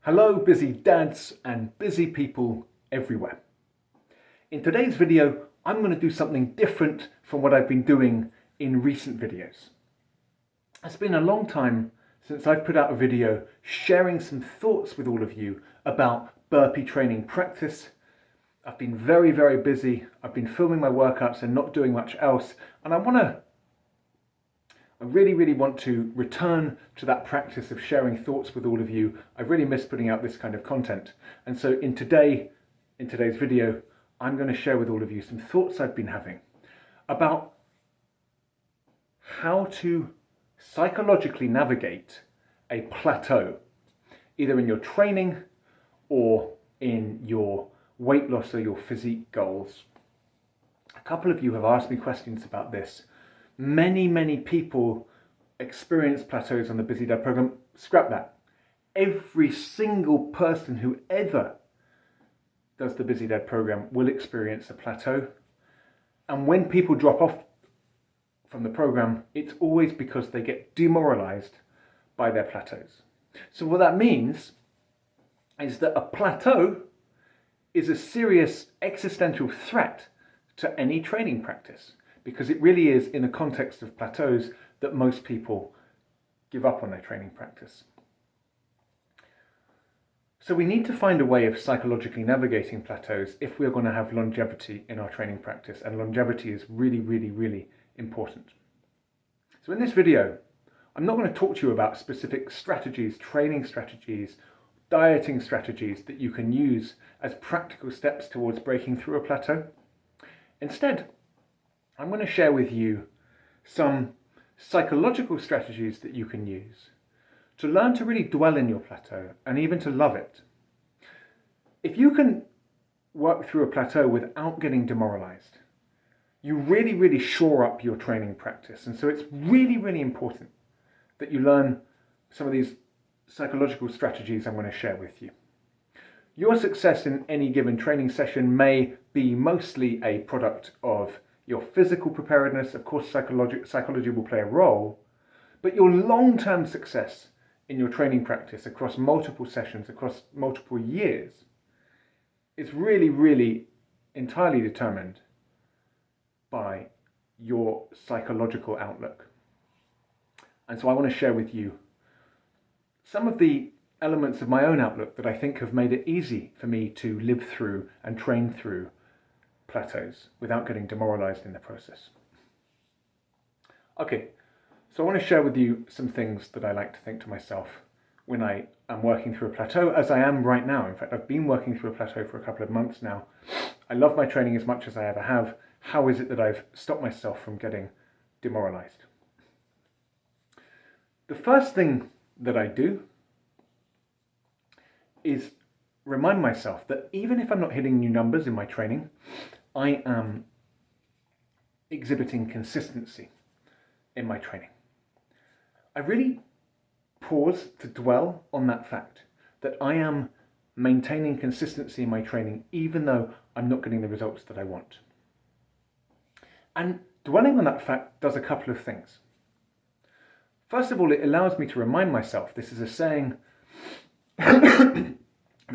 Hello busy dads and busy people everywhere. In today's video, I'm going to do something different from what I've been doing in recent videos. It's been a long time since I've put out a video sharing some thoughts with all of you about burpee training practice. I've been very busy. I've been filming my workouts and not doing much else, and I really want to return to that practice of sharing thoughts with all of you. I really miss putting out this kind of content. And so in today's video, I'm going to share with all of you some thoughts I've been having about how to psychologically navigate a plateau, either in your training or in your weight loss or your physique goals. A couple of you have asked me questions about this. Many people experience plateaus on the Busy Dad program. Scrap that. Every single person who ever does the Busy Dad program will experience a plateau. And when people drop off from the program, it's always because they get demoralized by their plateaus. So what that means is that a plateau is a serious existential threat to any training practice, because it really is in the context of plateaus that most people give up on their training practice. So we need to find a way of psychologically navigating plateaus if we're going to have longevity in our training practice, and longevity is really important. So in this video, I'm not going to talk to you about specific strategies, training strategies, dieting strategies that you can use as practical steps towards breaking through a plateau. Instead, I'm going to share with you some psychological strategies that you can use to learn to really dwell in your plateau and even to love it. If you can work through a plateau without getting demoralized, you really shore up your training practice. And so it's really important that you learn some of these psychological strategies I'm going to share with you. Your success in any given training session may be mostly a product of your physical preparedness. Of course, psychology will play a role, but your long-term success in your training practice across multiple sessions, across multiple years, is really entirely determined by your psychological outlook. And so I want to share with you some of the elements of my own outlook that I think have made it easy for me to live through and train through plateaus without getting demoralized in the process. Okay, so I want to share with you some things that I like to think to myself when I am working through a plateau, as I am right now. In fact, I've been working through a plateau for a couple of months now. I love my training as much as I ever have. How is it that I've stopped myself from getting demoralized? The first thing that I do is remind myself that even if I'm not hitting new numbers in my training, I am exhibiting consistency in my training. I really pause to dwell on that fact, that I am maintaining consistency in my training even though I'm not getting the results that I want. And dwelling on that fact does a couple of things. First of all, it allows me to remind myself, this is a saying that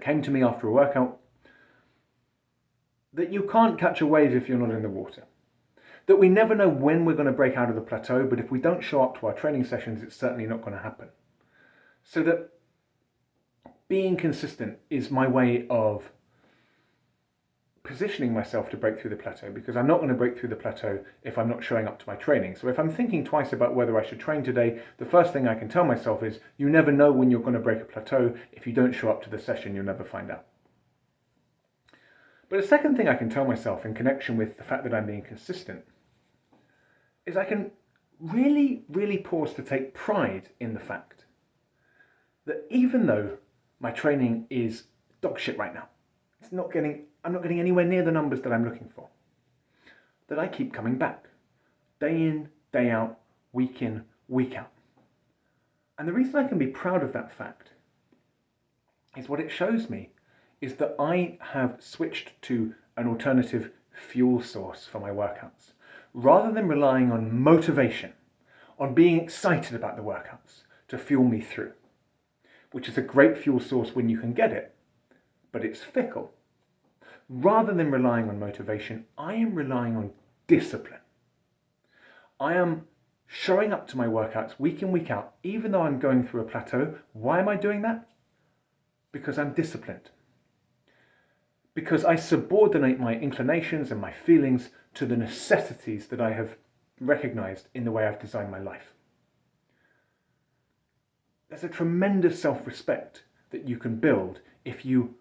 came to me after a workout, that you can't catch a wave if you're not in the water. That we never know when we're going to break out of the plateau, but if we don't show up to our training sessions, it's certainly not going to happen. So that being consistent is my way of positioning myself to break through the plateau, because I'm not going to break through the plateau if I'm not showing up to my training. So if I'm thinking twice about whether I should train today, the first thing I can tell myself is, you never know when you're going to break a plateau. If you don't show up to the session, you'll never find out. But a second thing I can tell myself in connection with the fact that I'm being consistent is I can really pause to take pride in the fact that even though my training is dog shit right now, I'm not getting anywhere near the numbers that I'm looking for, that I keep coming back day in, day out, week in, week out. And the reason I can be proud of that fact is what it shows me is that I have switched to an alternative fuel source for my workouts. Rather than relying on motivation, on being excited about the workouts to fuel me through. which is a great fuel source when you can get it, but it's fickle. Rather than relying on motivation, I am relying on discipline. I am showing up to my workouts week in, week out, even though I'm going through a plateau. Why am I doing that? Because I'm disciplined. Because I subordinate my inclinations and my feelings to the necessities that I have recognized in the way I've designed my life. There's a tremendous self-respect that you can build if you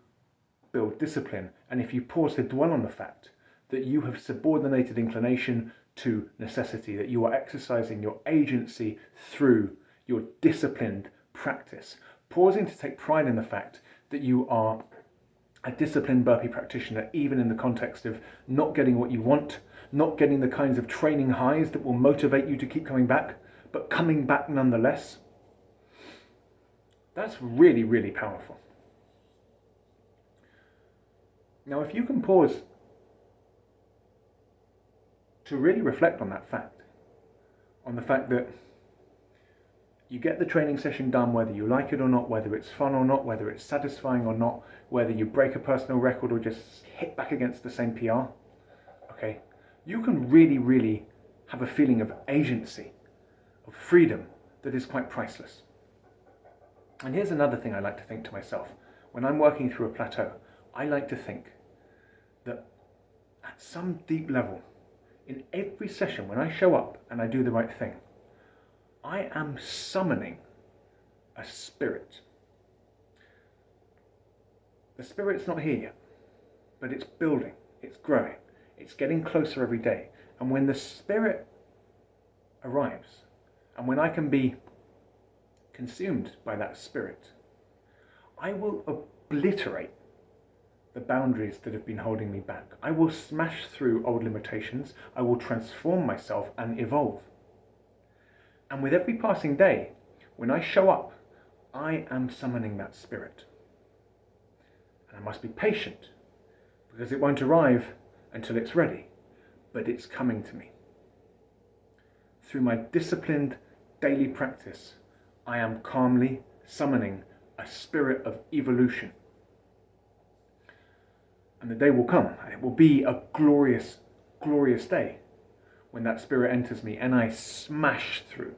build discipline, and if you pause to dwell on the fact that you have subordinated inclination to necessity, that you are exercising your agency through your disciplined practice, pausing to take pride in the fact that you are a disciplined burpee practitioner, even in the context of not getting what you want, not getting the kinds of training highs that will motivate you to keep coming back, but coming back nonetheless. That's really, really powerful. Now, if you can pause to really reflect on that fact, on the fact that you get the training session done whether you like it or not, whether it's fun or not, whether it's satisfying or not, whether you break a personal record or just hit back against the same PR, okay, you can really, really have a feeling of agency, of freedom that is quite priceless. And here's another thing I like to think to myself. When I'm working through a plateau, I like to think that at some deep level, in every session, when I show up and I do the right thing, I am summoning a spirit. The spirit's not here yet, but it's building, it's growing, it's getting closer every day. And when the spirit arrives, and when I can be consumed by that spirit, I will obliterate the boundaries that have been holding me back. I will smash through old limitations. I will transform myself and evolve. And with every passing day, when I show up, I am summoning that spirit. And I must be patient, because it won't arrive until it's ready, but it's coming to me. Through my disciplined daily practice, I am calmly summoning a spirit of evolution. And the day will come, and it will be a glorious, glorious day when that spirit enters me and I smash through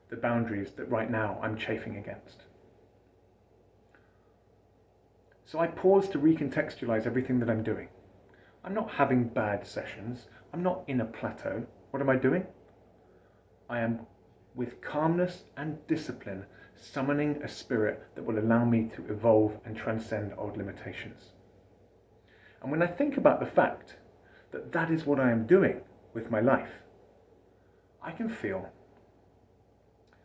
the boundaries that right now I'm chafing against. So I pause to recontextualize everything that I'm doing. I'm not having bad sessions. I'm not in a plateau. What am I doing? I am, with calmness and discipline, summoning a spirit that will allow me to evolve and transcend old limitations. And when I think about the fact that that is what I am doing with my life, I can feel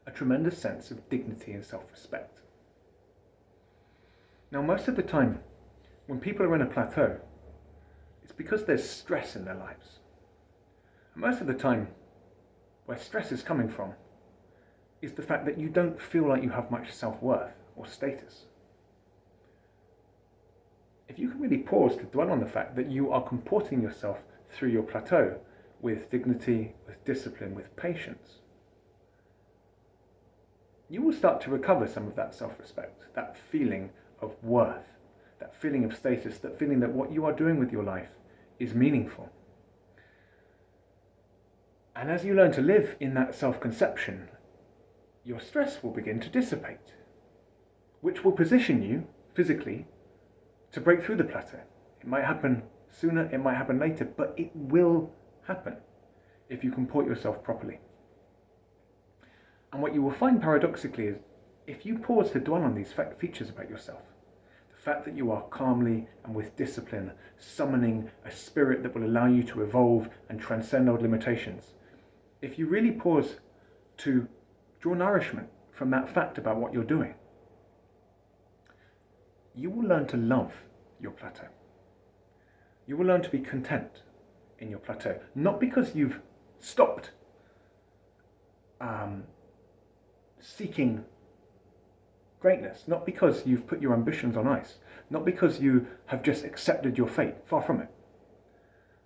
a tremendous sense of dignity and self-respect. Now, most of the time, when people are in a plateau, it's because there's stress in their lives. And most of the time, where stress is coming from is the fact that you don't feel like you have much self-worth or status. If you can really pause to dwell on the fact that you are comporting yourself through your plateau with dignity, with discipline, with patience, you will start to recover some of that self-respect, that feeling of worth, that feeling of status, that feeling that what you are doing with your life is meaningful. And as you learn to live in that self-conception, your stress will begin to dissipate, which will position you physically to break through the plateau. It might happen sooner, it might happen later, but it will happen if you comport yourself properly. And what you will find paradoxically is, if you pause to dwell on these features about yourself, the fact that you are calmly and with discipline summoning a spirit that will allow you to evolve and transcend old limitations, if you really pause to draw nourishment from that fact about what you're doing, you will learn to love your plateau. You will learn to be content in your plateau, not because you've stopped seeking greatness, not because you've put your ambitions on ice, not because you have just accepted your fate, far from it.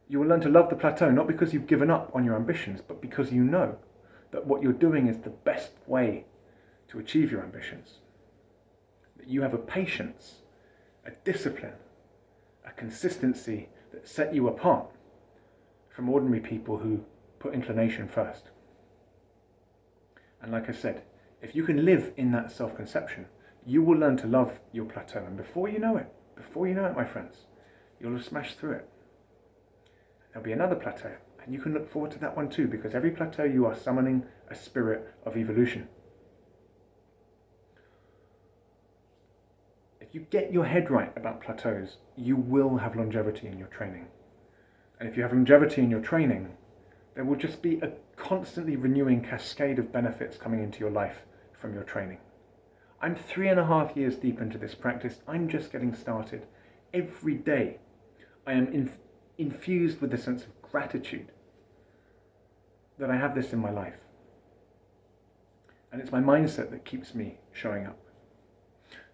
You will learn to love the plateau, not because you've given up on your ambitions, but because you know that what you're doing is the best way to achieve your ambitions. but you have a patience, a discipline, a consistency that set you apart from ordinary people who put inclination first. And like I said, if you can live in that self-conception, you will learn to love your plateau. And before you know it, my friends, you'll have smashed through it. There'll be another plateau, and you can look forward to that one too, because every plateau you are summoning a spirit of evolution. If you get your head right about plateaus, you will have longevity in your training. And if you have longevity in your training, there will just be a constantly renewing cascade of benefits coming into your life from your training. I'm 3.5 years deep into this practice. I'm just getting started. Every day I am infused with a sense of gratitude that I have this in my life. And it's my mindset that keeps me showing up.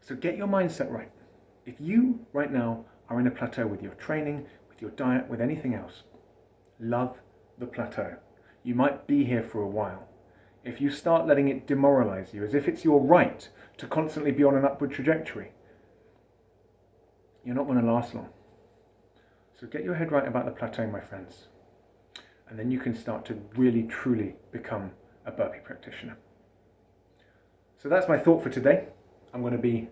So get your mindset right. If you right now are in a plateau with your training, with your diet, with anything else, love the plateau. You might be here for a while. If you start letting it demoralize you, as if it's your right to constantly be on an upward trajectory, you're not going to last long. So get your head right about the plateau, my friends. And then you can start to really, truly become a burpee practitioner. So that's my thought for today. I'm going to be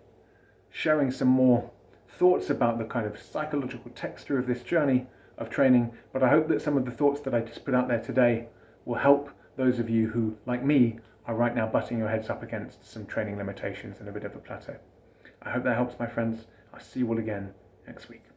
sharing some more thoughts about the kind of psychological texture of this journey of training, but I hope that some of the thoughts that I just put out there today will help those of you who, like me, are right now butting your heads up against some training limitations and a bit of a plateau. I hope that helps, my friends. I'll see you all again next week.